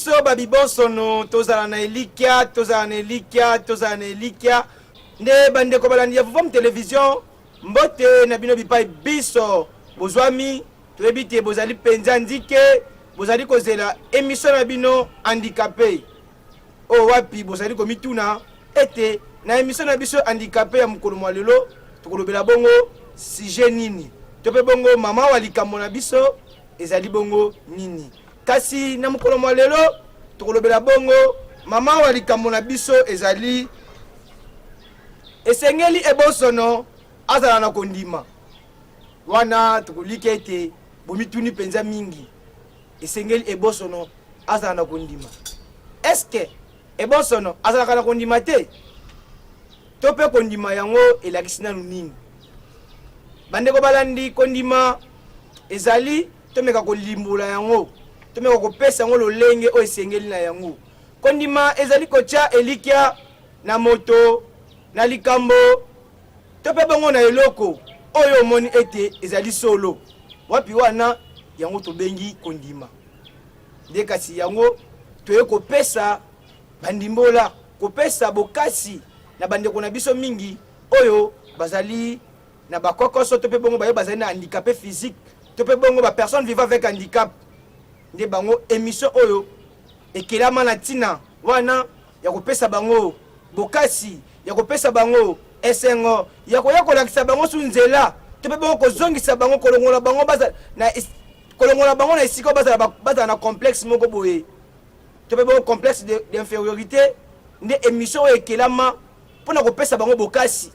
biso babi bonsono tozala na elikia nde bandeko balandi ya Vuvum Télévision mbote na bino bipai biso bozwami toyebi te bozali penza ndike bozali kozela émission na bino handicapé o wapi bozali komituna ete na émission na biso handicapé ya mokolo mwa lelo tokolobela bongo sujet nini tope bongo mama wa likambo na biso ezali bongo nini kasi na mokolo mwa lelo tokolobela bongo mama wa likambo na biso ezali esengeli ebosono azala na kondima wana tokolika ete bomituni penza mingi esengeli ebosono azala na kondima eske ebosono azala na kondima te tope kondima yango elakisi nanu nini bandeko balandi kondima ezali tomeka kolimbula yango tomeka kopesa yango lolenge oyo esengeli na yango kondima ezali kotia elikia na moto na likambo tope bongo na eloko oyo omoni ete ezali solo wapi wana yango tobengi kondima nde kasi yango toye kopesa bandimbola kopesa bokasi na bandeko na biso mingi oyo bazali na bakokoso tope bongo baye bazali na handicapé physique tope bongo ba personne vivant avec handicap nde bango émission oyo ekelama na tina wana ya kopesa bango bokasi ya kopesa bango esengo ya koya kolakisa bango su nzela tope bongo kozongisa bango kolongola bango na esiko bazala na complexe moko boye tope bongo complexe d'infériorité nde émission oyo ekelama mpona kopesa bango bokasi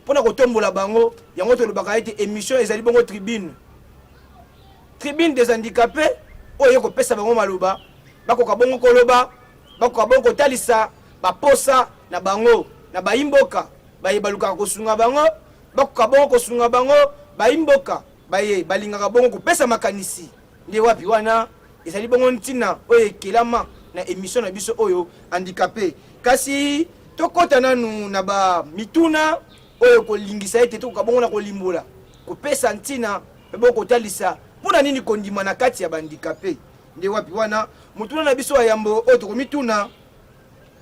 mpona kotombola bango yango tolobaka ete émission ezali bongo tribune des handicapés oyo kopesa bango maloba bakoka bongo koloba bakoka bongo kotalisa baposa na bango na bayimboka baye balukaka kosunga bango bakoka bongo kosunga bango bayimboka baye balingaka bongo kopesa makanisi nde wapi wana ezali bongo ntina oyo ekelama na émission na biso oyo handicapé kasi tokota nanu na ba mituna oyo kolingisa ete tokoka bongo na kolimbola kopesa ntina pe bongo kotalisa mpona nini kondima na kati ya bandicapé nde wapi wana mutuna na biso ya yambo oyo tokomituna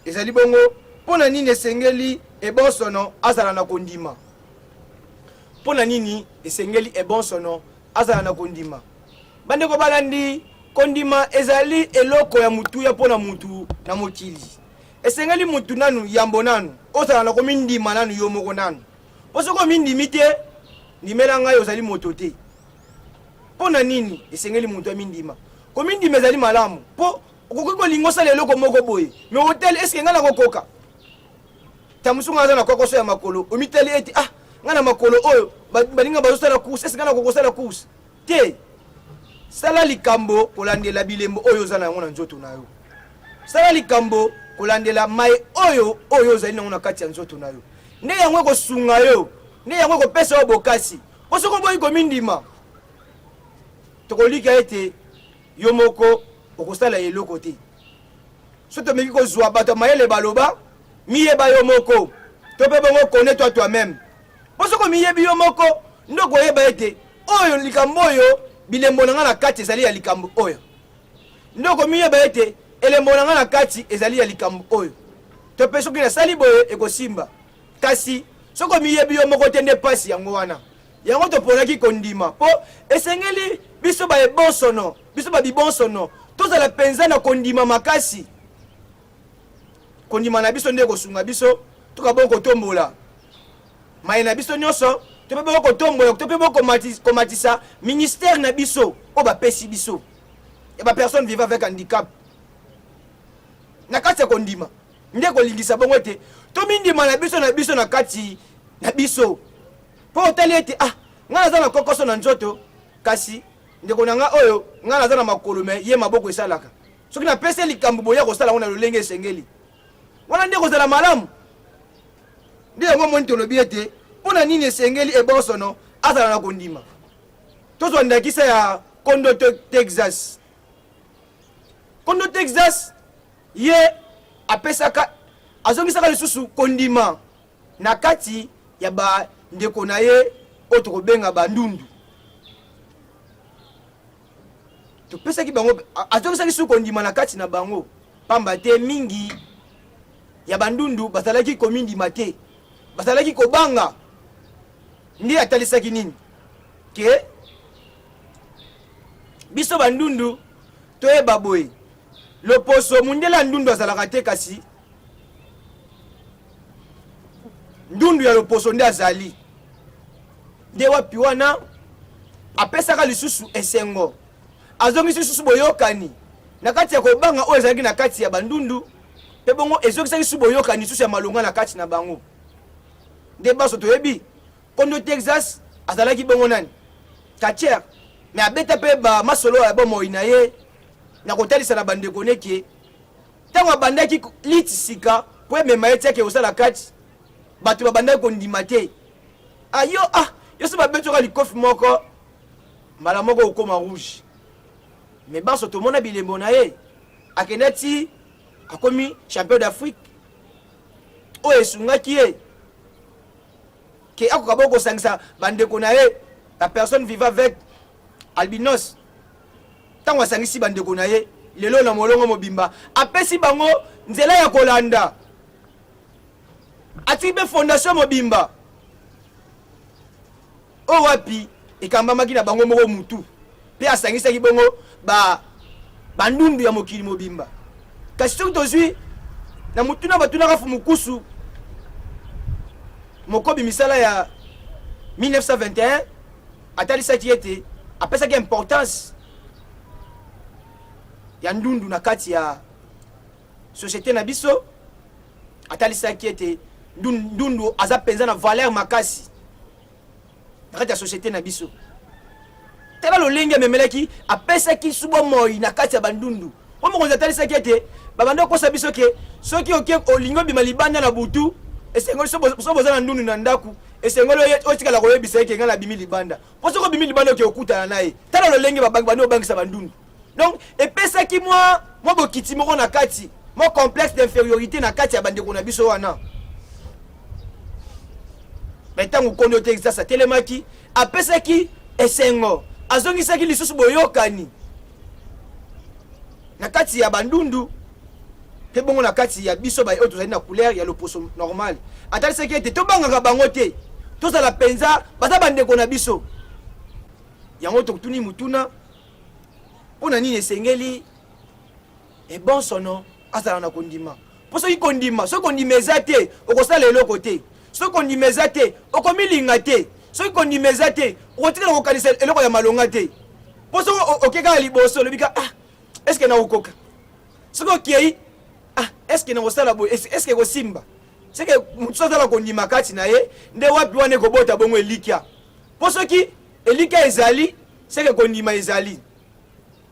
ezali bongo mpona nini esengeli ebonsono azala na kondima mpona nini esengeli ebonsono azala na kondima bandeko balandi kondima ezali eloko ya mutuya mpona mutu na mokili esengeli mutu nanu yambo nanu ozala na komindima nanu yo moko nanu po soko mindimi te ndimela ngai ozali moto te mpona nini esengeli mutu ya mindima komindima ezali malamu po okoki kolinga osala eloko moko boye me hotel eske ngai nakokoka tamusu ngai aza na kokoso ya makolo omitali ete ngai na makolo oyo balinga bazosala course eske ngai nakokosala course te sala likambo kolandela bilembo oyo oza na yango na nzoto na yo sala likambo kolandela mai oyo ozali nango na kati ya nzoto na yo nde yango ekosunga yo nde yango ekopesa yo bokasi po soko boyi komindima tokolika ete yo moko okosala eloko te so tomeki kozwa bato mayele baloba miyeba yo moko tope bongo connaître toi-même po soko miyebi yo moko nde okoyeba ete oyo likambo oyo bilembo na nga na kati ezali ya likambo oyo nde okomiyeba ete elembo na nga na kati ezali ya likambo oyo tope soki nasali boye ekosimba kasi soko miyebi yo moko te nde pasi yango wana yango toponaki kondima mpo esengeli biso baebonsono biso babibonsono tozala penza na kondima makasi kondima na biso nde kosunga biso toka bongo kotombola mai na biso nyonso tope bongo kotombola tope bongo komatisa ministère na biso oyo bapesi biso ya bapersone vivant avec handicap na kati ya kondima nde kolingisa bongo ete tomindima na biso na kati na biso mpo otali ete ngai naza na kokoso na nzoto kasi ndeko na nga oyo ngai naza na makolo me ye maboko esalaka soki napesi likambo boya kosala ngo na lolenge esengeli wana nde kozala malamu nde yango moni tolobi ete mpona nini esengeli ebonsono azala na kondima tozwa ndakisa ya Kondo Texas ye apesaka azongisaka lisusu kondima na kati ya bandeko na ye oyo tokobenga bandundu topesa ki bango azongisa ki suko ndima na kati na bango pamba te mingi ya bandundu bazalaki komindima te bazalaki kobanga ndi atalisaki nini ke biso bandundu toyeba boye loposo mundela ndundu azalaka te kasi ndundu ya loposo nde azali nde wapi wana apesaka lisusu esengo azongisi lisusu boyokani na kati ya kobanga oyo ezalaki na kati ya bandundu mpe bongo ezongisaki lisusu boyokani lisusu ya malonga na kati na bango nde baso toyebi kondo Texas azalaki bongo nani Thatcher me abeta mpe bamasolo ya bomoi na ye na kotalisa na bandeko neke ntango abandaki liti sika po emema ye tiake osala kati bato babandaki kondima te ayo yo so babetoka likofi moko mbala moko okoma rouge me baso tomona bilembo na ye akenda ti akomi champion d'Afrique oyo esungaki ye ke akoka bo kosangisa bandeko na ye la personne vivant avec albinos ntango asangisi bandeko na ye lelo na molongo mobimba apesi bango nzela ya kolanda atiki mpe fondation mobimba oyo wapi ekambamaki na bango moko mutu mpe asangisaki bongo bandundu ya mokili mobimba kasi soki tozwi na mutu na batunaka fumukusu mokobi misala ya 1921 atalisaki ete apesaki importance ya ndundu na kati ya société na biso atalisaki ete ndundu aza penza na valeur makasi na kati ya société na biso tala lolenge amemelaki apesaki subo moi na kati ya bandundu omokonzi atalisaki ete babanda kosa biso ke soki oke olingi obima libanda na butu esengoli so boza na ndundu na ndaku esengoli otikala koyebisa eke nga na bimi libanda po soki obimi libanda oke okutana na ye tala lolenge bandi obangisa bandundu donc epesaki mwa bokiti moko na kati mwa complexe d'infériorité na kati ya bandeko na biso wana ntango kondo te exasa telemaki apesaki esengo azongisaki lisusu boyokani na kati ya bandundu mpe bongo na kati ya biso oyo tozali na couleur ya loposo normal atalisaki ete tobangaka bango te tozala penza baza bandeko na biso yango tokutuni mutuna mpona nini esengeli ebonsono azala na kondima mpo soki kondima eza te okosala eloko te soki kondima eza te okomilinga te soki kondima eza te okotikala kokanisa eloko ya malonga te mpo soki okekaka liboso olobika eske nakokoka soki okei eske nakosala boye eske kosimba seke motu so azala kondima kati na ye nde wapi wana ekobota bongo elikya mpo soki elikya ezali seke kondima ezali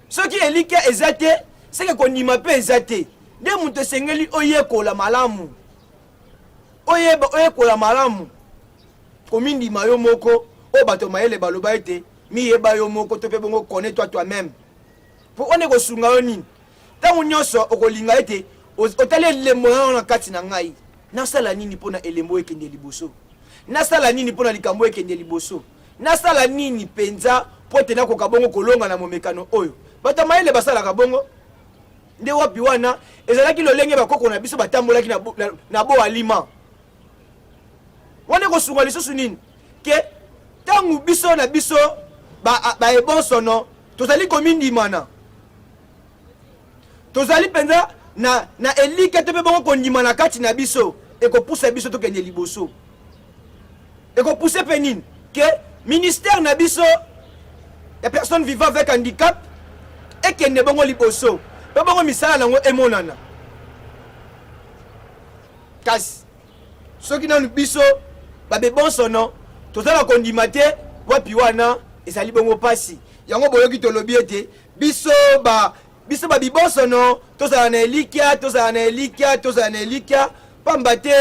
soki elikya eza te seke kondima mpe eza te nde moto esengeli oyekola malamu oyekola malamu komindima yo moko oyo bato mayele baloba ete miyeba yo moko to mpe bongo connais-toi toi-même mpo wana ekosunga yo nini ntango nyonso okolinga ete otali elembo nano na kati na ngai nasala nini mpona elembo ekende liboso nasala nini mpona likambo ekende liboso nasala nini mpenza mpo ete nakoka bongo kolonga na momekano oyo bato mayele basalaka bongo nde wapi wana ezalaki lolenge bakoko na biso batambolaki na bo alima wana ekosunga lisusu nini ke ntango biso na biso baebonsono tozali komindimana tozali mpenza na elike to mpe bongo kondima na kati na biso ekopusa biso tokende liboso ekopuse mpe nini ke ministère na biso ya personne vivant avec handicap ekende bongo liboso mpe bongo misala nango emonana kasi soki nanu biso babebonsono tozala kondima te wapi wana ezali bongo pasi yango boyoki tolobi ete biso babibonsono tozala na elikya pamba te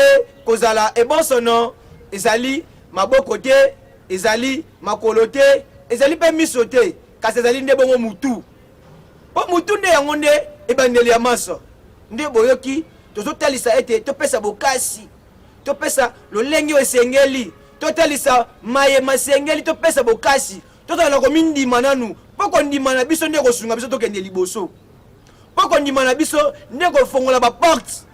kozala ebonsono ezali maboko te ezali makolo te ezali mpe miso te kasi ezali nde bongo mutu po mutu nde yango nde ebandeli ya maso nde boyoki tozotalisa ete topesa bokasi topesa lolenge oyo esengeli totalisa mayema esengeli topesa bokasi tozala komindima nanu po kondima na biso nde kosunga biso tokende liboso po kondima na biso nde kofongola baporte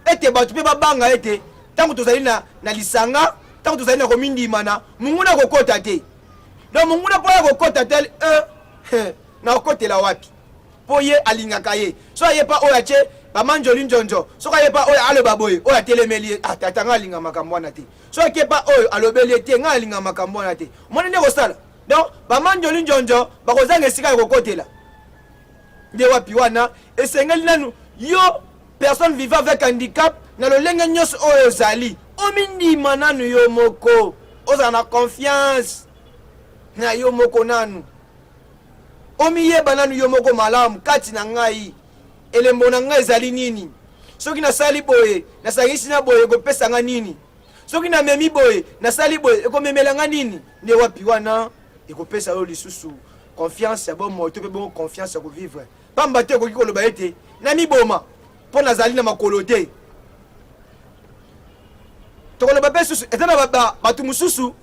ete bato mpe babanga ete ntango tozali na lisanga ntango tozali na komindimana monguna kokota te donc monguna mpo ya kokota te na kokotela wapi mpo ye alingaka ye so aye pa oyo atie bamanjoli njonjo soki aye pa oyo aloba boye oyo atelemeli ye tata nga alinga makambo wana te so ake pa oyo alobeli ye te nga alinga makambo wana te omoni nde kosala donc bamanjoli njonjo bakozanga esika ya kokotela nde wapi wana esengeli nanu yo personne vivant avec handicap na lolenge nyonso oyo ozali omindima nanu yo moko ozala na confiance na yo moko nanu omiyeba nanu yo moko malamu kati na ngai elembo na ngai ezali nini soki nasali boye nasangisi na boye ekopesa nga nini soki namemi boye nasali boye ekomemela nga nini nde wapi wana ekopesa yo lisusu confiance ya bomoi to mpe bongo confiance ya kovivre pamba te ekoki koloba ete namiboma mpo nazali na makolo te tokoloba mpe susu eza na bato mosusu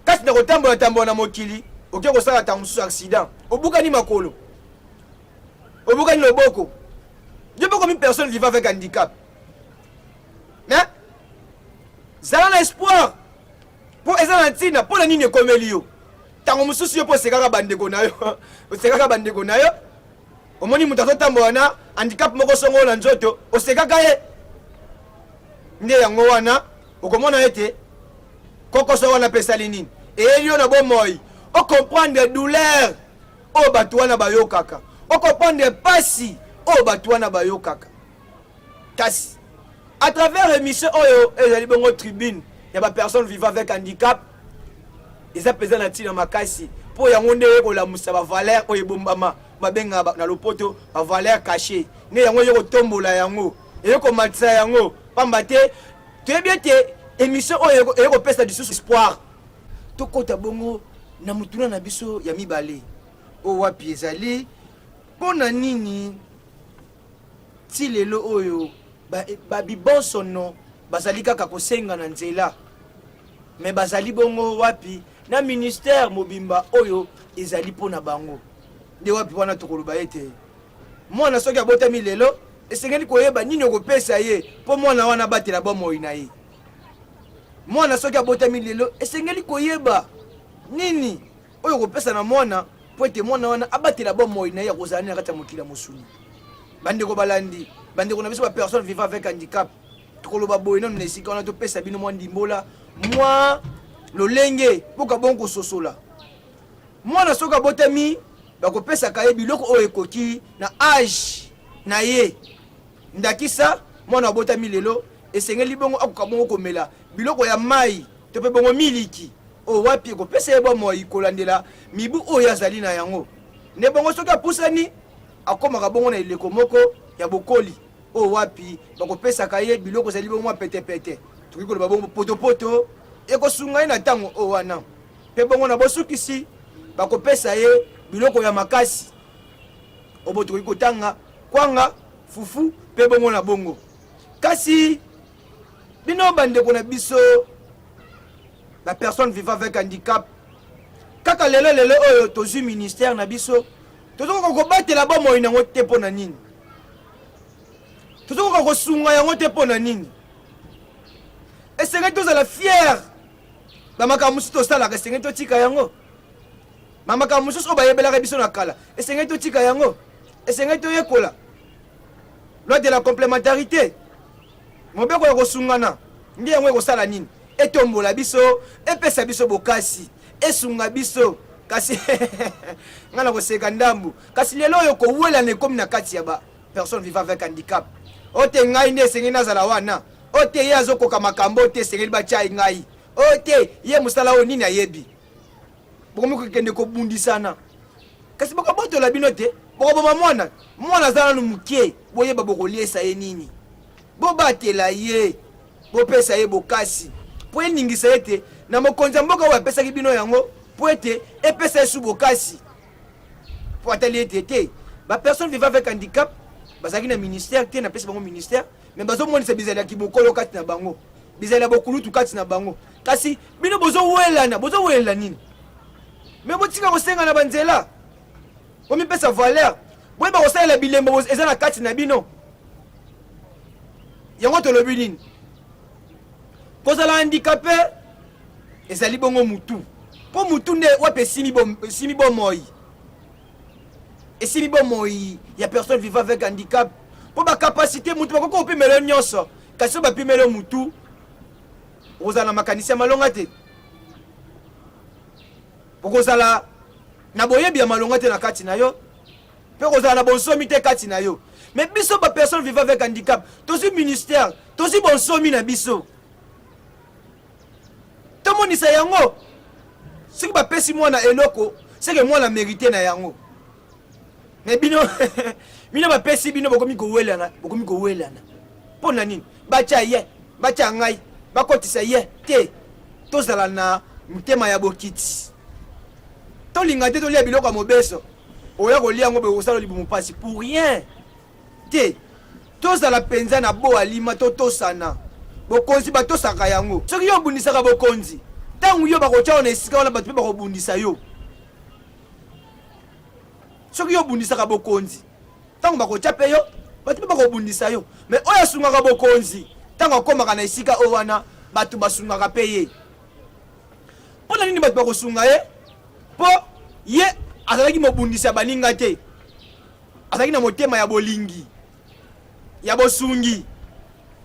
kasi na kotambola na mokili oke kosala ntango mosusu accident obukani makolo obukani loboko je peux comme une personne vivant avec handicap mais zala na espoir mpo eza na ntina mpo na nini ekomeli yo ntango mosusu yo mpo osekaka bandeko na yo osekaka bandeko na yo omoni moto azotambola na handicap moko songo na nzoto osekaka ye nde yango wana okomona ete kokoso wana pesali nini eyeli yo na bomoi ocomprendre douleur oyo bato wana bayokaka ocomprendre pasi oyo bato wana bayokaka kasi à travers émission oyo ezali bongo tribune ya bapersone vivant avec handicap eza mpenza na ntina makasi mpo yango nde ekolamusa bavaleur oyo ebombama babenga na lopoto bavaleur caché nde yango eye kotombola yango eye komatisa yango pamba te toyebi ete émission oyo eye kopesa lisusu espoir tokota bongo na mutuna na biso ya mibale oyo wapi ezali mpo na nini ti lelo oyo babibonsono bazali kaka kosenga na nzela me bazali bongo wapi na ministère mobimba oyo ezali mpo na bango nde wapi wana tokoloba ete mwana soki abotami lelo esengeli koyeba nini okopesa ye mpo mwana wana abatela bomoi na ye mwana soki abotami lelo esengeli koyeba nini oyo kopesa na mwana mpo ete mwana wana abatela bomoi na ye akozala nini na kati ya mokili ya mosuni bandeko balandi bandeko na biso bapersone vivant avec handicap tokoloba boye nano na esika wana topesa bino mwa ndimbola mwa lolenge mpoka bongo kososola mwana soki abotami bakopesaka ye biloko oyo ekoki na age na ye ndakisa mwana abotami lelo esengeli bongo akoka bongo komela biloko ya mai to mpe bongo miliki oyo wapi ekopesa ye bomoi kolandela mibu oyo azali na yango nde bongo soki apusani akomaka bongo na eleko moko ya bokoli oyo wapi bakopesaka ye biloko ezali bongo mwa petepete tokoki koloba bongo potopoto ekosunga ye na ntango oyo wana mpe bongo na bosukisi bakopesa ye biloko ya makasi obo tokoki kotanga kwanga fufu mpe bongo na bongo kasi bino bandeko na biso bapersone vivant avec handicap kaka lelo oyo tozwi ministère na biso tozokoka kobatela bomoi nango te mpo na nini tozokoka kosunga yango te mpo na nini esengeli tozala fiere bamakambo mosusu tosalaka esengeli totika yango bamakambo mosusu oyo bayebelaka biso na kala esengeli totika yango esengeli toyekola loi de la complémentarité mobeko ya kosungana nde yango ekosala nini etombola biso epesa biso bokasi esunga biso kasi nga na koseka ndambu kasi lelo oyo kowelana ekomi na kati ya bapersone vivant avec handicap oyo te ngai nde esengeli nazala wana oyo te ye azokoka makambo oyo te esengeli batyai ngai oyo te ye mosala oyo nini ayebi bokomi kokende kobundisana kasi bokobotola bino te bokoboma mwana aza nanu mokie boyeba bokoliesa ye nini bobatela ye bopesa ye bokasi mpo eningisa ye te na mokonzi ya mboka oyo apesaki bino yango mpo ete epesa ye su bokasi mpo atali ete te bapersone vivant avec handicap bazalaki na ministère te napesi bango ministère me bazomonisa bizali ya kibokolo kati na bango bizali ya bokulutu kati na bango kasi bino bozowelana nini mais botika kosenga na banzela bomipesa valeur boyeba kosalela bilembo eza na kati na bino yango tolobi nini kozala handicapé ezali bongo mutu mpo mutu nde wape esimi bomoi esimi bomoi ya personne vivant avec handicap mpo bacapacité mutu bakoki kopimela nyonso kasi so bapimela mutu okozala na makanisi ya malonga te okozala na boyebi ya malonga te na kati na yo mpe kozala na bonsomi te kati na yo mais biso bapersone vivant avec handicap tozwi ministère tozwi bonsomi na biso tomonisa yango soki bapesi mwana eloko seke mwana mérité na yango mais bino bino bapesi bino bokomi kowelana mpo na nini batya ye batya ngai bakotisa ye te tozala na motema ya bokiti tolinga te tolia biloko ya mobeso oya kolia yango boye kosala libumu mpasi pour rien te tozala mpenza na bo alima totosana bokonzi batosaka yango soki yo obundisaka bokonzi ntango yo bakotya na esika wana bato mpe bakobundisa yo soki yo obundisaka bokonzi ntango bakotya mpe yo bato mpe bakobundisa yo mais oyo asungaka bokonzi ntango akomaka na esika oyo wana bato basungaka mpe ye mpo na nini bato bakosunga ye mpo ye azalaki mobundisi ya baninga te azalaki na motema ya bolingi ya bosungi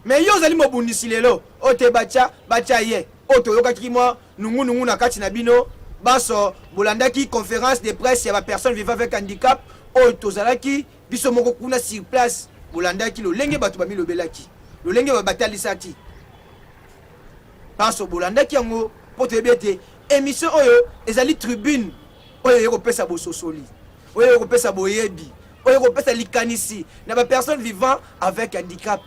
mais yo ozali mobundisi lelo oyo te batya ye oyo toyokaki mwa nungunungu na kati na bino baso bolandaki conférence de presse ya bapersone vivant avec handicap oyo tozalaki biso moko kuna sur place bolandaki lolenge bato bamilobelaki lolenge batalisaki baso bolandaki yango mpo toyebi ete émission oyo ezali tribune oyo ekopesa bososoli oyo ekopesa boyebi oyo ekopesa likanisi na bapersone vivant avec handicap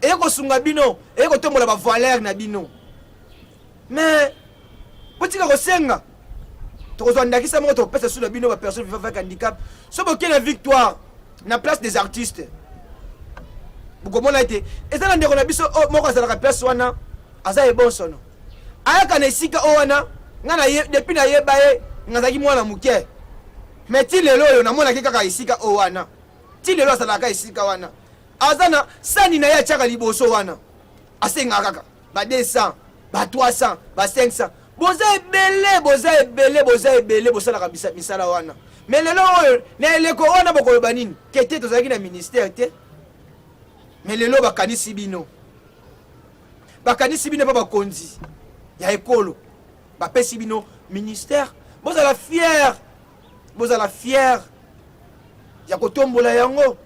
ekosunga bino ekotombola bavaleur na bino mais potika kosenga tokozwa ndakisa moko tokopesa su na bino bapersone vivant avec handicap so boke na victoire na place des artistes bokomona ete eza na ndeko na biso moko azalaka place wana aza ebonsono ayaka na esika oyo wana nga depuis nayeba ye ngazalaki mwana moke mais ti lelo oyo namonaki kaka esika oyo wana ti lelo azalaka esika wana aza na sani na ye atiaka liboso wana asengaka kaka ba 200 ba 300 ba 500 boza ebele bosalaka misala wana mais lelo oyo na eleko wana bokoloba nini kete tozalaki na ministère te mais lelo bakanisi bino mpa bakonzi ya ekolo bapesi bino ministère bozala fier ya kotombola yango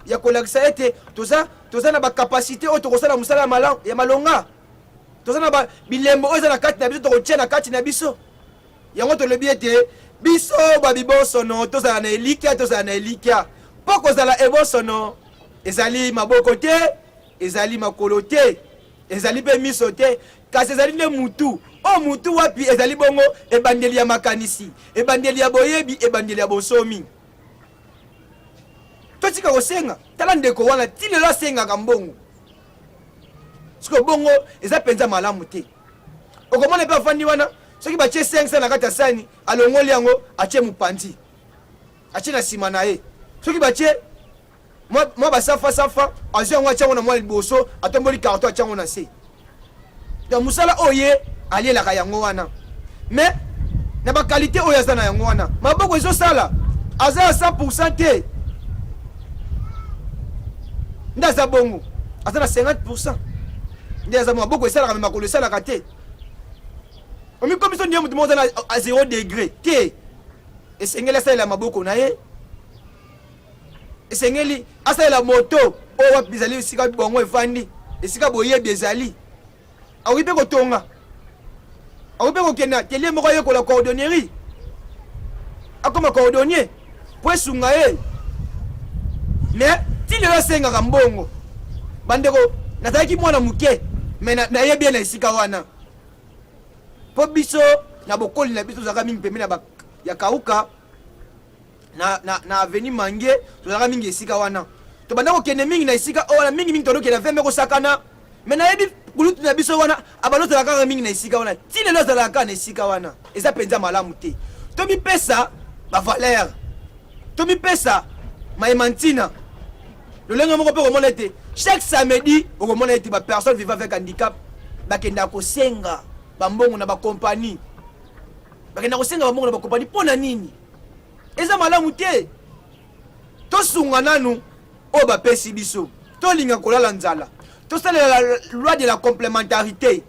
ya kolakisa ete toza na bakapasité oyo tokosala mosala ya malonga toza na bilembo oyo eza na kati na biso tokotia na kati na biso yango tolobi ete biso babibosono tozala na elikya mpo kozala ebosono ezali maboko te ezali makolo te ezali mpe miso te kasi ezali nde mutu o mutu wapi ezali bongo ebandeli ya makanisi ebandeli ya boyebi ebandeli ya bosomi totika kosenga tala ndeko wana ti lelo asengaka mbongo siko bongo eza mpenza malamu te okomona mpe afandi wana soki batie 500 na kati ya sani alongoli yango atie mopanzi atie na nsima na ye soki batie mwa basafa azwi yango atia yango na mwa liboso atomboli karton atia yango na se donc mosala oyo ye alielaka yango wana mais na bakalite oyo aza na yango wana maboko ezosala aza ya 100% te nde aza bongo aza na 50% nde aza maboko esalaka me makolo esalaka te omikomiso ndiye motu moko aza na 0 degré te esengeli asalela maboko na ye esengeli asalela moto oyo wapi ezali esika bongo efandi esika boyebi ezali akoki mpe kotonga akoki mpe kokenda telie moko ayekola cordonnerie akoma cordonnier po esunga ye mais ti lelo asengaka mbongo bandeko nazalaki mwana moke mais nayebi ye na esika wana mpo biso na bokoli na biso tozalaka mingi pembeni ya kauka na aveni mange tozalaka mingi esika wana tobanda kokende mingi na esika oyo wana mingi tolokenda vembe kosakana mais nayebi kulutu na biso wana abano tozalaka kaka mingi na esika wana ti lelo azalaka na esika wana eza mpenza malamu te Tomi pesa ba valeur. Tomi pesa ma emantina. Le lenga moko pe komona ete chaque samedi okomona ete ba personne vivant avec handicap bakenda ko senga ba mbongo na ba compagnie. Bakenda ko senga ba mbongo na ba compagnie pona nini? Eza malamu te. To sunga nanu o ba pesi biso. To linga kolala nzala. To sala la loi de la complémentarité.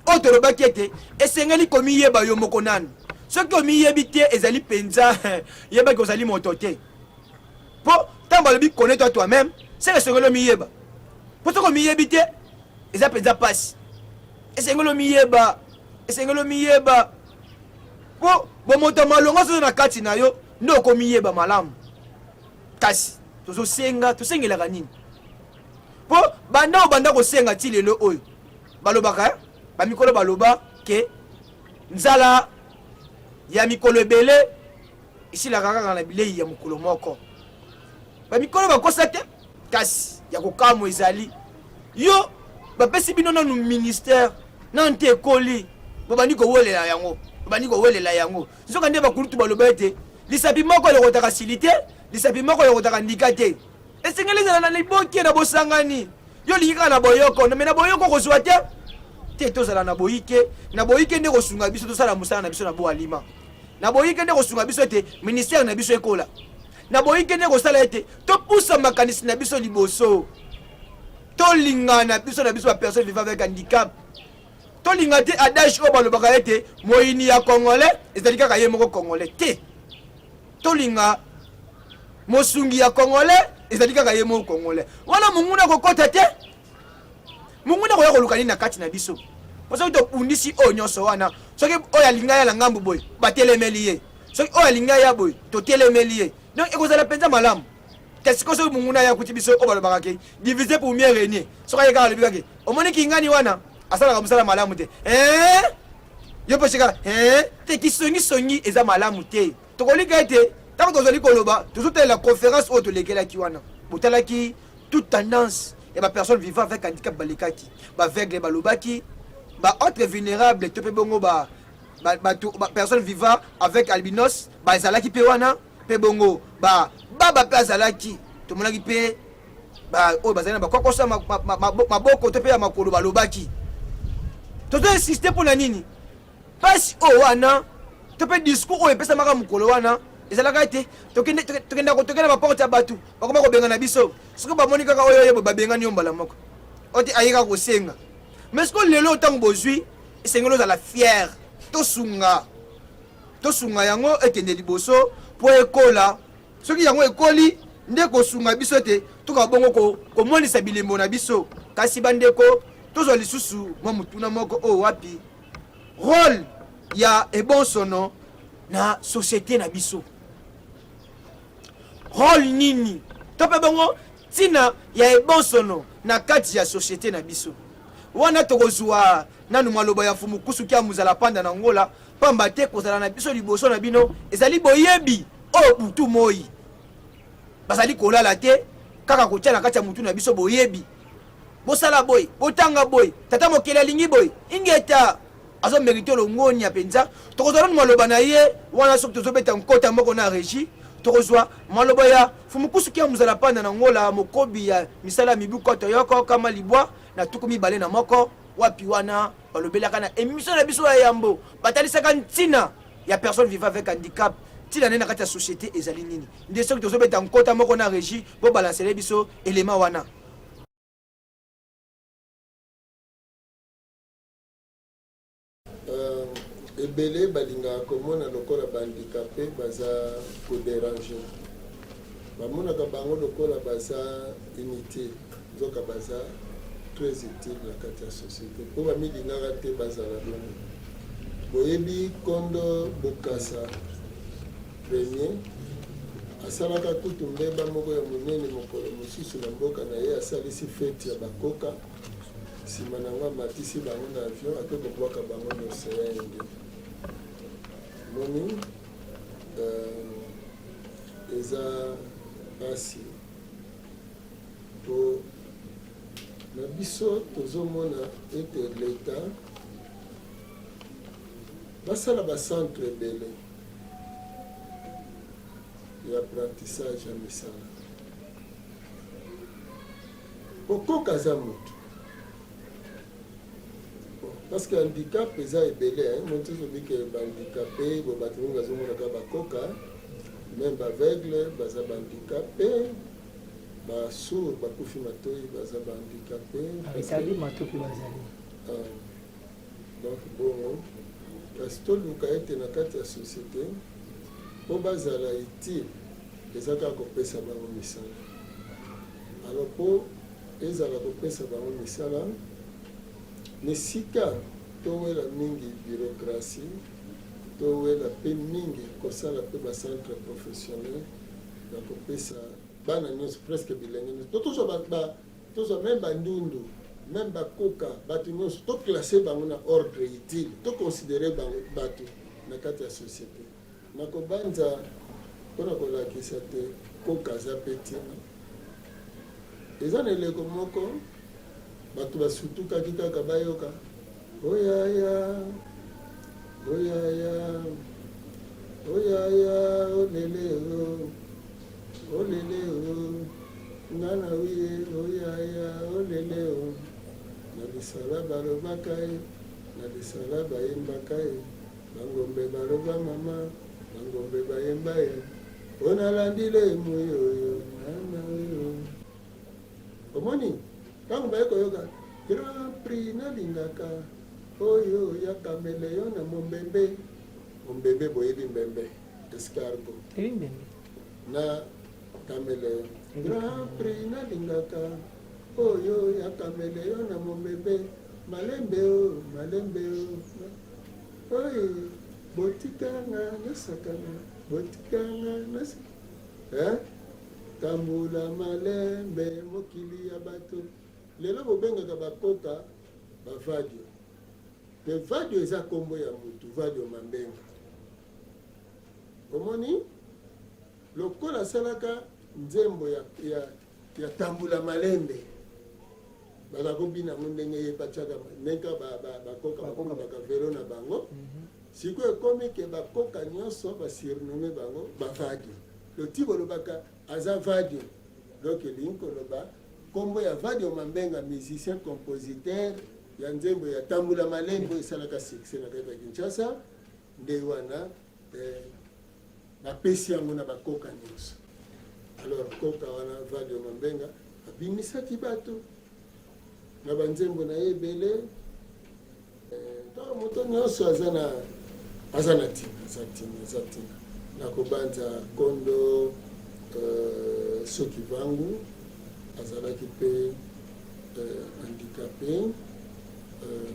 O to robaki ete esengeli komi yeba yo moko nanu. Soki omi yebi te ezali penza yeba ki ozali moto te. Po tamba lobi connais-toi toi-même, c'est le sengelo mi yeba. Po to komi yebi te eza penza passe. Esengelo mi yeba, esengelo mi yeba. Po bo moto malonga so na kati na yo ndo komi yeba malamu. Kasi tozo senga, to sengela nini? Po banda ko senga ti lelo oyo. Balobaka, ba mikolo baloba ke nzala ya mikolo ebele isi la kaka na bilei ya mokolo moko. Ba mikolo bakosa te kasi ya kokamo ezali. Yo bapesi bino nanu ministère nante ekoli babandi kowelela yango. Babandi kowelela yango. Soka nde bakulutu baloba ete lisapi moko lekotaka silite, lisapi moko lekotaka ndika te. Esengeli ezala na liboki na bosangani. Yo lingaka na boyoko, na boyoko kozwa te. Te tozala na boyike nde kosunga biso tosala musala na biso na bo alima. Na boyike nde kosunga biso ete ministère na biso ekola. Na boyike nde kosala ete to poussa makanisi na biso liboso. To linga na biso ba personne vivant avec handicap. To linga te adage o balobaka ete moyini ya congolais ezali kaka ye moko congolais te. To linga mosungi ya congolais ezali kaka ye moko congolais. Wana munguna kokota te. Munguna koya kolukani na kati na biso. Parce que to undisi o nyonso wana. Soki oya linga ya la ngambu boy, batelemeli ye. Soki oya linga ya boy, to telemeli ye. Donc ekozala penza malamu. Qu'est-ce que so munguna ya kuti biso o balobaka ke diviser pour mieux régner. Soka ye kala libika ke. Omoni kingani wana asala ka musala malamu te. Yo peshika te kisongi songi eza malamu te. Tokolika ete tango tozali koloba, tozotela la conférence o to lekela ki wana. Botala ki toute tendance et ba personne vivant avec handicap balikaki, ba aveugle balobaki, ba autre vulnérable to pe bongo ba personne vivant avec albinos, ba ezalaki pe wana pe bongo ba pe azalaki to monaki pe ba o bazana ba kokosa maboko to pe ya makolo balobaki. To to insister pour la nini? Pas o wana to pe discours o epesa maka mukolo wana. Ezalaka ete tokenda ba porte ya batu bakoma kobenga na biso soki bamoni kaka oyo yebo babenga ni mbala moko oti ayika kosenga mais ko lelo tango bozwi esengelo ozala fier tosunga yango ekende liboso po ekola soki yango ekoli nde kosunga biso te toka bongo komonisa bilembo na biso kasi bandeko tozwa lisusu mwa mutuna moko o wapi rôle ya ebonsono na société na biso. Rôle nini tope bongo tina ya ebonsono na kati ya société na biso. Wana tokozwa nanu maloba ya fumu kusuki ya muzala panda na ngola pamba te kozala na biso liboso na bino ezali boyebi o butu moi. Bazali kolala te kaka kotia na kati ya mutu na biso boyebi. Bosala boy, botanga boy, tata mokele lingi boy. Ingeta azo mérité le ngoni ya penza. Tokozwa nanu maloba na ye wana soki tozobeta nkota moko na régie. Tokozwa maloba ya fumukusu kia muzala panda na ngola mokobi ya misala mibuko toyoko kama libwa na tukumi bale na moko wapi wana balobelaka na émission na biso ya yambo batalisaka ntina ya personne vivant avec handicap tina nena kati ya société ezali nini nde soki tozobeta nkota moko na régie bo balancele biso élément wana. Ebele balinga komona lokola bandicapé baza kodéranger bamonaka bango lokola baza inutile nzoka baza très utile na kati ya société mpo bamilingaka te bazala bongo boyebi kondo bokasa premier asalaka kutu mbeba moko ya monene mokolo mosusu na mboka na ye asalisi fete ya bakoka nsima na ngo amatisi bango na avion ate kobwaka bango na océan Indien moni eza pasi po na biso tozomona ete l'État basala bacentre ebele ya apprentissage ya misala okoka aza motu parce que handicap eza ebele moto ezobike bahandicapé bo bato mingi bazomonaka bakoka même baveugle baza bahandicapé basour bakufi matoi baza bahandicapé donc bongo kasi toluka ete na kati ya société po bazala utile eza kaka kopesa bango misala alors po ezala kopesa bango misala nisika towela mingi bureaucratie towela mpe mingi kosala mpe bacentre professionnel ya kopesa bana nyonso presque bilenge nyonso tozwa meme bandundu meme bakoka bato nyonso toklasse bango na ordre utile toconsidere bango bato na kati ya société nakobanza mpona kolakisa te koka aza mpe ntina eza na eleko moko bato basutukaki kaka bayoka oyaya oyaya oyaya olele olele ngana wiye oyaya olele na lisala balobaka ye na lisala bayembaka ye bangombe baloba mama bangombe bayemba ye onalandile moyoyo nana oyo omoni ntango baye koyoka grand prix nalingaka oyo ya kameleyo na mombembe boyebi mbembe escargo na kameleyo grand prix nalingaka oyo ya kameleyo na mombembe malembe o oyo botikanga nasakana botikanga tambula malembe mokili ya bato lelo bobengaka bakoka bavadio me vadio eza kombo ya mutu vadio mambenga omoni lokola asalaka nzembo ya tambula malembe baza kobinango ndenge ye batiaka ndenge bakoka bakomaka velo na bango sikoyo ekomi ke bakoka nyonso basurnome bango bavadio loti bolobaka aza vadio donc elingi koloba kombo ya vadio mambenga musicien compositeur ya nzembo ya tambula malembe esalaka succès na kati ya Kinshasa nde wana bapesi yango na bakoka nyonso alors koka wana vadio mambenga abimisaki bato na banzembo na ye ebele ntango moto nyonso aza na ntina nakobanza kondo soki vangu azalaki mpe handicapé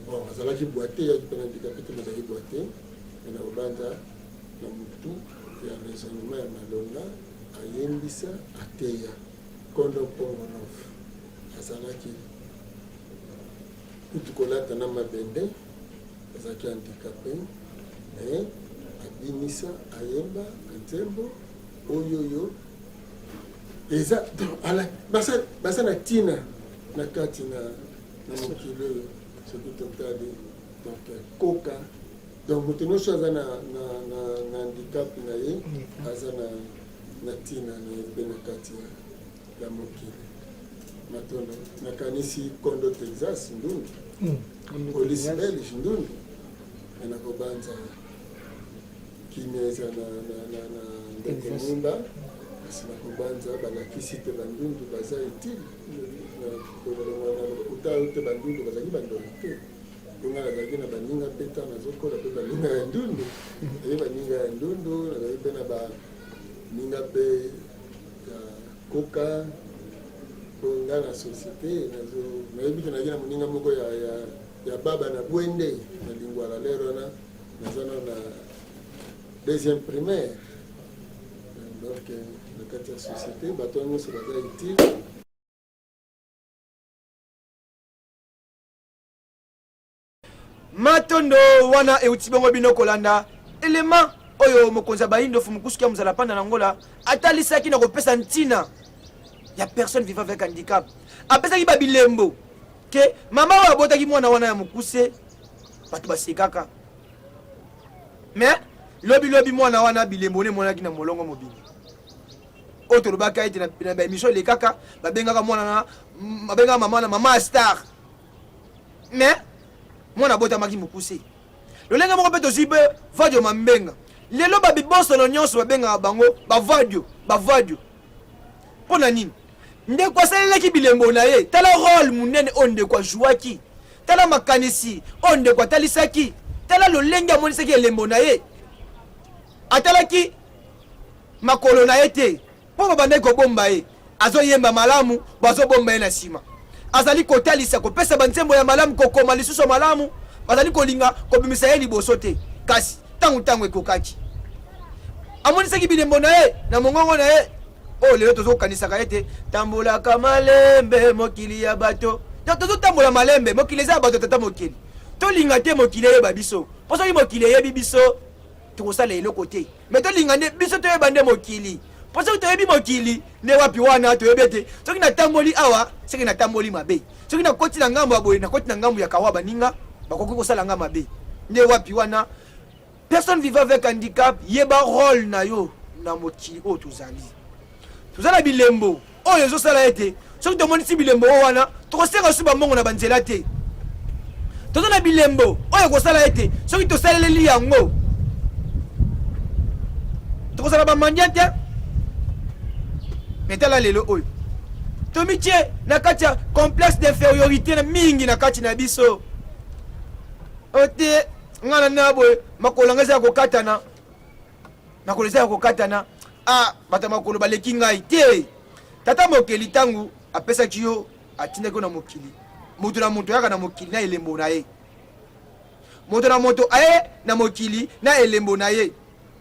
bon azalaki boite yaki mpe na handicapé te azalaki boite me nakobanza na motu ya raisonnement ya malonga ayembisa ateya kondo pongonof azalaki kutu kolata na mabende azalaki handicapé me abimisa ayemba nzembo oyoyo eza basa na ntina na kati na mokili oyo soki totali donc koka donc moto nyonso aza na handicap na ye aza na ntina na ye mpe na kati ya mokili matondo nakanisi kondo Texas ndundu polisi belge ndundu nakobanza kimia eza na ndeko mumba kasi nakobanza balakisi te bandundu baza utile lokuta oyo te bandundu bazalaki bandolo te ntonga nazalaki na baninga mpe ntango nazokola mpe baninga ya ndundu naye baninga ya ndundu nazalaki mpe na baninga mpe ya koka mpo nga na société nayebi te nazaki na moninga moko ya baba na bwende na lingwala lero wana naza na deuxième primaire donc na kati ya société bato nyonso baza utile matondo wana euti bongo bino kolanda elema oyo mokonzi ya baindofu mokusuki ya mozala panda na ngola atalisaki na kopesa ntina ya personne vivant avec handicap apesaki babilembo ke mama oyo abotaki mwana wana ya mokuse bato basekaka mais lobi mwana wana bilembo ne monaki na molongo mobili oyo tolobaka ete na baémission elekaka babengaka mwana babengaka mama star mais mwana abotamaki mokuse lolenge moko mpe tozwi mpe vadio mambenga lelo babibosolo nyonso babengaka bango bavadio mpo na nini ndeko asalelaki bilembo na ye tala role monene oyo ndeko azwaki tala makanisi oyo ndeko atalisaki tala lolenge amonisaki elembo na ye atalaki makolo na ye te mpo babandaki kobomba ye azoyemba malamu bazobomba ye na nsima azali kotalisa kopesa banzembo ya malamu kokoma lisusu malamu bazali kolinga kobimisa ye liboso te kasi ntango ekokaki amonisaki bilembo na ye na mongongo na ye oyo lelo tozokanisaka ye te tambolaka malembe mokili ya bato tozotambola malembe mokili eza ya bato tata mokili tolinga te mokili eyeba biso mpo soki mokili eyebi biso tokosala eloko te me tolinga nde biso toyeba nde mokili mpo soki toyebi mokili nde wapi wana toyebi ete soki natamboli awa soki natamboli mabe soki nakoti na ngambo ya boye nakoti na ngambo ya kawa baninga bakoki kosala nga mabe nde wapi wana personne vivant avec handicap yeba rôle na yo na mokili oyo tozala bilembo oyo ezosala ete soki tomonisi bilembo oyo wana tokosenga su bambongo na banzela te toza na bilembo oyo ekosala ete soki tosaleleli yango tokozala bamandia te me tala lelo oyo tomitie na kati ya complexe d'infériorité na mingi na kati na biso ote ngana na boye makolo nga eza ya kokatana makolo eza ya kokatana bato makolo baleki ngai te tata mokili ntango apesaki yo atindaki yo na mokili moto na moto ayaka na mokili na elembo na ye moto na moto aye na mokili na elembo na ye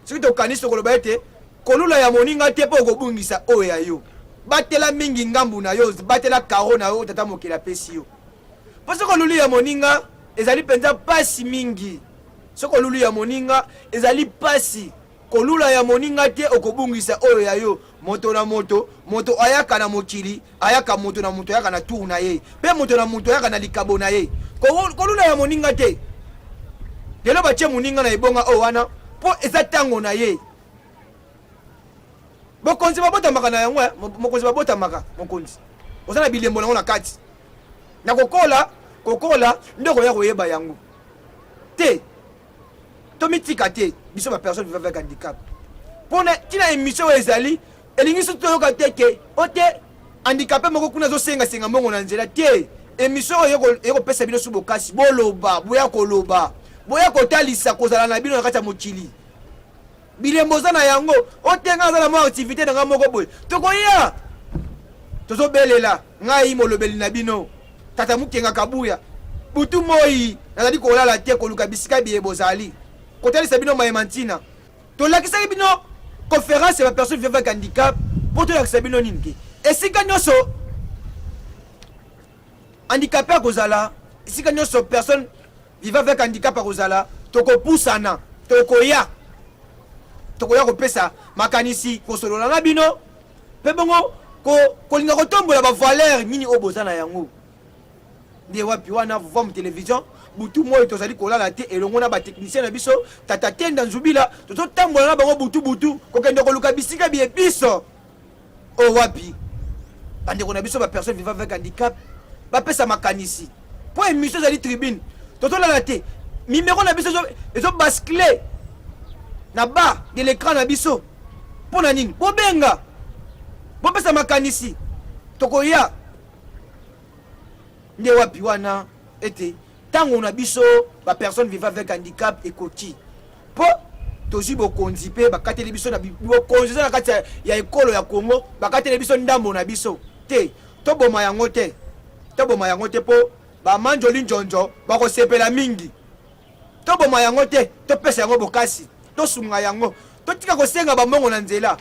soki tokanisi tokoloba ete kolula ya moninga te mpo okobungisa oyo ya yo batela mingi ngambu na yo batela karo na yo tata mokili apesi yo mpo soki olulu ya moninga ezali mpenza pasi mingi soki olulu ya moninga ezali pasi kolula ya moninga te okobungisa oyo ya yo moto na moto ayaka na mokili ayaka moto na moto ayaka na tour na ye mpe moto na moto ayaka na likabo na ye kolula ya moninga te lelo batie moninga na ebonga oyo wana mpo eza ntango na ye bokonzi babotamaka na yango mokonzi babotamaka mokonzi oza na bilembo nango na kati na kokola nde okoya koyeba yango te tomitika te biso bapersone vivant avec handicap mpona ntina émission oyo ezali elingi so toyoka te ke ote handicapé moko kuna azosengasenga mbongo na nzela te émission oyo ekopesa bino su bokasi boloba boya koloba boya kotalisa kozala na bino na kati ya mokili bilembo oza na yango otenga aza na mwa activité na nga moko boye tokoya tozobelela ngai molobeli na bino tata mukenga kabuya butu moi nazali kolala te koluka bisika biye bozali kotalisa bino mayema ntina tolakisaki bino conférence ya bapersone vivant avec handicap mpo tolakisa bino nini ke esika nyonso handicapé akozala esika nyonso personne vivant avec handicap akozala tokopusana tokoya kopesa makanisi kosolola na bino mpe bongo kolinga kotombola bavaleur nini oyo boza na yango nde wapi wana voir mu télévision butu moyo tozali kolala te elongo na batechnicien na biso tata tenda nzubila tozotambola na bango butu kokende koluka bisika bie biso o wapi bandeko na biso bapersone vivant avec handicap bapesa makanisi mpo émission ezali tribune tozolala te numero na biso ezobascule na bas de l'écran na biso mpo na nini bobenga bopesa makanisi tokoya nde wapi wana ete ntango na biso bapersone vivant avec handicap ekoti mpo tozwi bokonzi mpe bakateli biso na bokonzi eza na kati ya ekolo ya Congo bakateli biso ndambo na biso te toboma yango te mpo bamanjoli njonjo bakosepela mingi toboma yango te topesa yango bokasi tosunga yango totika kosenga bambongo na nzela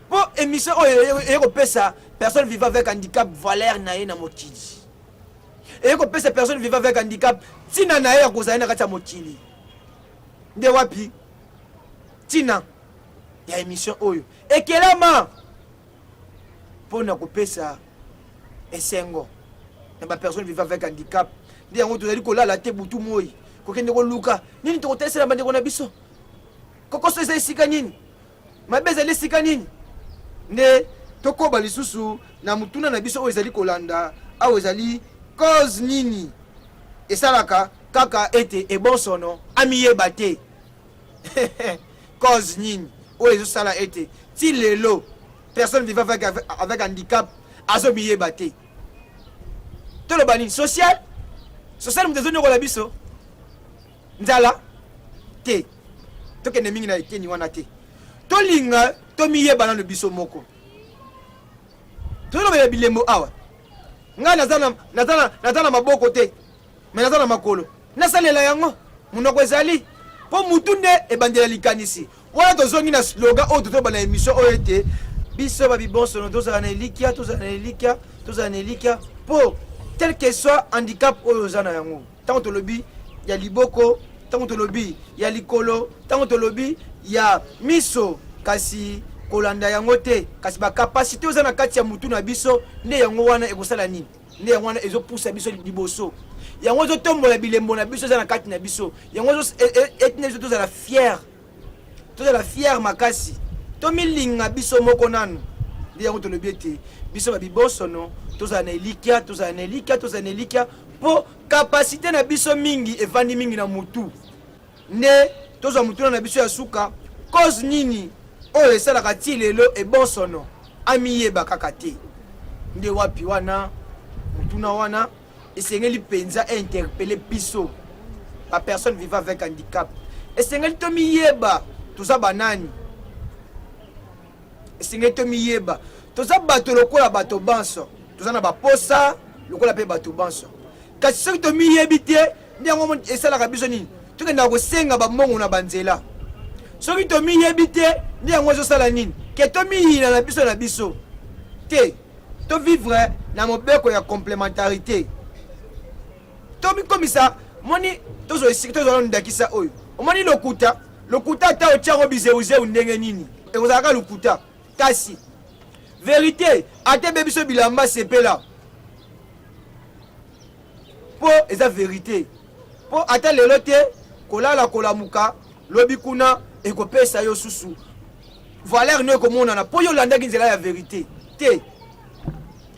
mpo émission oyo ekopesa personne vivant avec handicap valeur na ye na mokili ekopesa personne vivant avec handicap ntina na ye ya kozala na kati ya mokili nde wapi ntina ya émission oyo ekelama mpo na kopesa esengo na bapersone vivant avec handicap nde yango tozali kolala te butu moi kokende koluka nini tokotalisa bandeko na biso kokoso eza esika nini mabe ezali esika nini nde tokoba lisusu na mutuna na biso oyo ezali kolanda awo ezali cause nini esalaka kaka ete ebonsono amiyeba te cause nini oyo ezosala ete ti lelo personne vivant avec handicap azomiyeba te toloba nini social moto ezonyokola biso nzala te tokende mingi na eteni wana te tolinga tomiyeba nano biso moko tolobela bilembo awa ngai naza na maboko te me naza na makolo nasalela yango munoko ezali mpo mutu nde ebandela likanisi wana tozongi na slogan oyo totoba na émission oyo ete biso babibonsono tozala na elikia tozala na elikia mpo tel que soit handicap oyo oza na yango ntango tolobi ya liboko ntango tolobi ya likolo ntango tolobi ya miso kasi kolanda yango te kasi bakapasité oza na kati ya mutu na biso nde yango wana ekosala nini nde yango wana ezopusa biso liboso yango ezotombola bilembo na biso eza na kati na biso yango etine biso tozala fiere makasi tomilinga biso moko nanu nde yango tolobi ete biso babibosono tozala na elikia mpo kapasité na biso mingi evandi mingi na mutu nde tozwa mutuna na biso ya suka cause nini oyo esalaka ti lelo ebonsono amiyeba kaka te nde wapi wana mutuna wana esengeli mpenza interpele biso bapersone vivant avec handicap esengeli tomiyeba toza banani esengeli tomiyeba toza bato lokola bato banso toza na baposa lokola mpe bato banso kasi soki tomiyebi te nde yango esalaka biso nini tokendaka kosenga bambongo na banzela soki tomiyebi te nde yango ezosala nini ke tomiyina na biso te tovivre na mobeko ya complémentarité tomikomisa moni tozala ndakisa oyo omoni lokuta ata otiango bizeuzeu ndenge nini ekozalaka lokuta kasi vérité ate be biso bilamba sepela mpo eza vérité mpo ata lelo te kolala kolamuka lobi kuna ekopesa yo susu valeur no ekomonana mpo yo olandaki nzela ya vérité te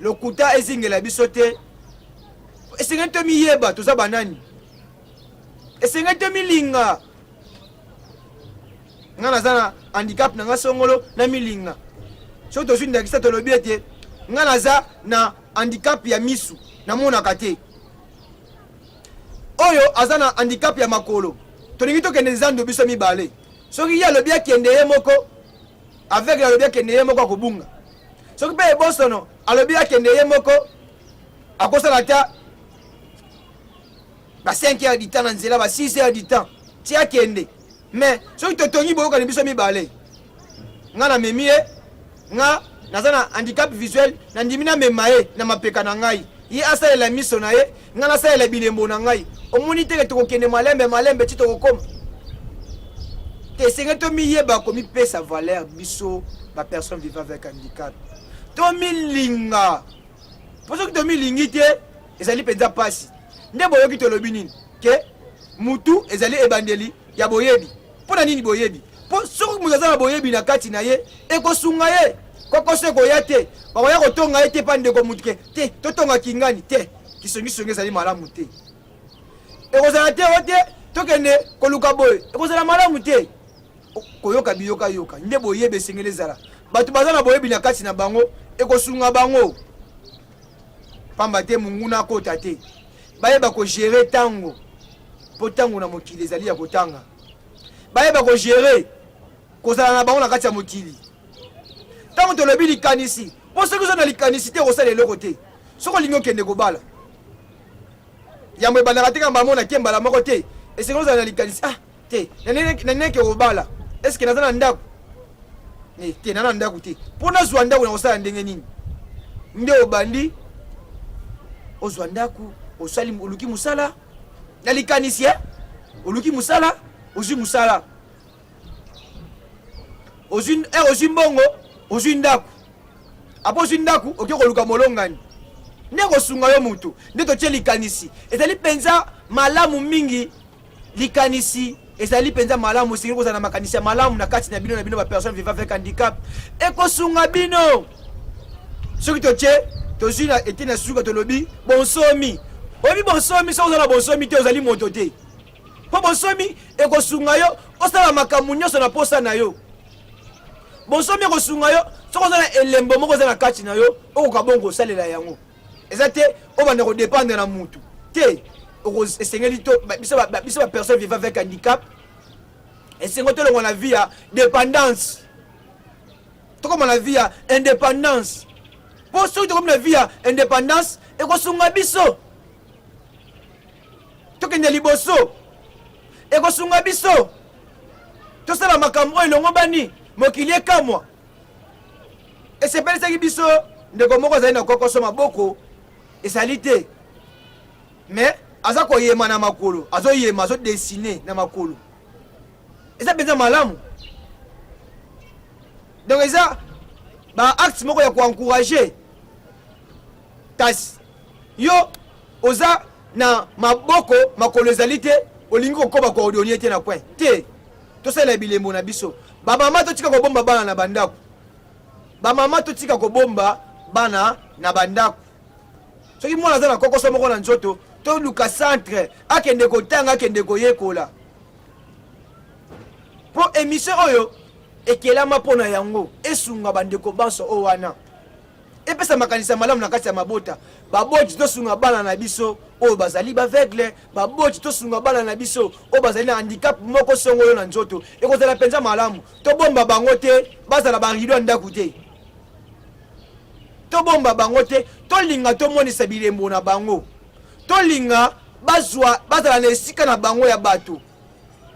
lokuta ezingela biso te esengeli tomiyeba toza banani esengeli tomilinga nga naza na handicap na nga songolo na milinga soki tozwi ndakisa tolobi ete nga naza na handicap ya misu namonaka te oyo aza na handicap ya makolo tolingi tokende zando biso mibale soki ye alobi akende ye moko aveugle alobi akende ye moko akobunga soki mpe ebosono alobi akende ye moko akosala ta ba 5 heures du temps na nzela ba 6 heures du temps ti akende mais soki totongi boyokani biso mibale nga na memi ye nga naza na handicap visuel na ndimi namema ye na mapeka na ngai ye asalela miso na ye nga nasalela bilembo na ngai omoni teke tokokende malembe ti tokokoma te esengeli tomiyeba komipesa valeur biso bapersone vivant avec handicap tomilinga mpo soki tomilingi te ezali mpenza mpasi nde boyoki tolobi nini ke mutu ezali ebandeli ya boyebi mpo na nini boyebi mpo soki moto aza na boyebi na kati na ye ekosunga ye kokoso ekoya te bakoya kotonga ye te mpa ndeko mutu ke te totonga kingani te kisongisongi ezali malamu te ekozala te o te tokende koluka boye ekozala malamu te koyoka biyokayoka nde boyebi esengeli ezala bato baza na boyebi na kati na bango ekosunga bango pamba te munguna akota te bayeba kogere ntango mpo ntango na mokili ezali ya kotanga bayeba kogere kozala na bango na kati ya mokili ntango tolobi likanisi mpo soki oza na likanisi te okosala eloko te soki olingi okende kobala yambo ebandaka te kamba mona ke mbala moko te esengeli ozala na likanisi te naneke kobala eske naza na ndako te naza na ndako te mpo nazwa ndako na kosala ndenge nini nde obandi ozwa ndako osali oluki musala na likanisi oluki musala ozwi musala ozwi mbongo ozwi ndako apo ozwi ndako oke koluka molongani nde kosunga yo mutu nde totie likanisi ezali mpenza malamu mingi likanisi ezali mpenza malamu esengeli kozala na makanisi ya malamu na kati na bino bapersone vivant avec handicap ekosunga bino soki totie tozwi na ete na suka tolobi bonsomi oyebi bonsomi soki oza na bonsomi te ozali moto te mpo bonsomi ekosunga yo osala makambo nyonso na posa na yo bonsomi ekosunga yo soki oza na elembo moko oza na kati na yo okoka bongo kosalela yango eza te obanda kodépendre na mutu te esengeli to biso bapersone vivant avec handicap esengo tolongo na vie ya dépendance tokoma na vie ya indépendance mpo soki tokomi na vie ya indépendance ekosunga biso tokende liboso ekosunga biso tosala makambo oyo elongo bani mokili ekamwa esepelisaki biso ndeko moko azali na kokoso maboko esali te mais aza koyema na makolo azoyema azodesine na makolo eza mpenza malamu donc eza baacte moko ya koencourage kasi yo oza na maboko makolo ezali te olingi kokoba coordonnier te na coin te tosalela bilembo na biso bamama totika kobomba bana na bandako bamama totika kobomba bana na bandako soki mwana aza na kokoso moko na nzoto toluka centre akende kotanga akende koyekola mpo émission oyo ekelama mpo na yango esunga bandeko banso oyo wana epesa makanisa malamu na kati ya mabota baboti tosunga bana na biso oyo bazali baveugle baboti tosunga bana na biso oyo bazali na handicap moko songo oyo na nzoto ekozala mpenza malamu tobomba bango te bazala barido ya ndako te tobomba bango te tolinga tomonisa bilembo na bango tolinga bazala na esika na bango ya bato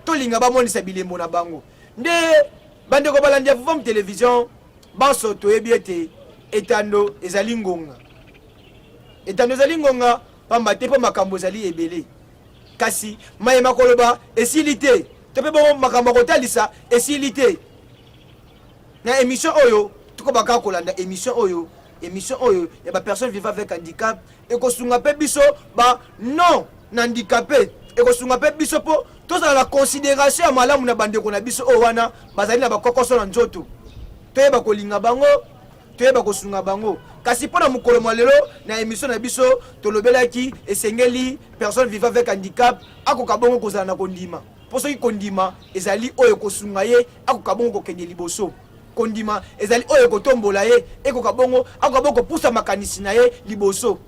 tolinga bamonisa bilembo na bango nde bandeko balandi ya Vivum Télévision banso toyebi ete etando ezali ngonga etando ezali ngonga pamba te mpo makambo ezali ebele kasi mayema koloba esili te to mpe bongo makambo kotalisa esili te na émission oyo tokobaka kolanda émission oyo ya bapersone vivant avec handicap ekosunga mpe biso non na handicapé ekosunga mpe biso mpo tozala na considération ya malamu na bandeko na biso oyo wana bazali na bakokoso na nzoto toyeba kolinga bango toyeba kosunga bango kasi mpo na mokolo mwa lelo na émission na biso tolobelaki esengeli personne vivant avec handicap akoka bongo kozala na kondima mpo soki kondima ezali oyo kosunga ye akoka bongo kokende liboso kondima ezali oyo kotombola ye ekoka bongo akoka bongo kopusa makanisi na ye liboso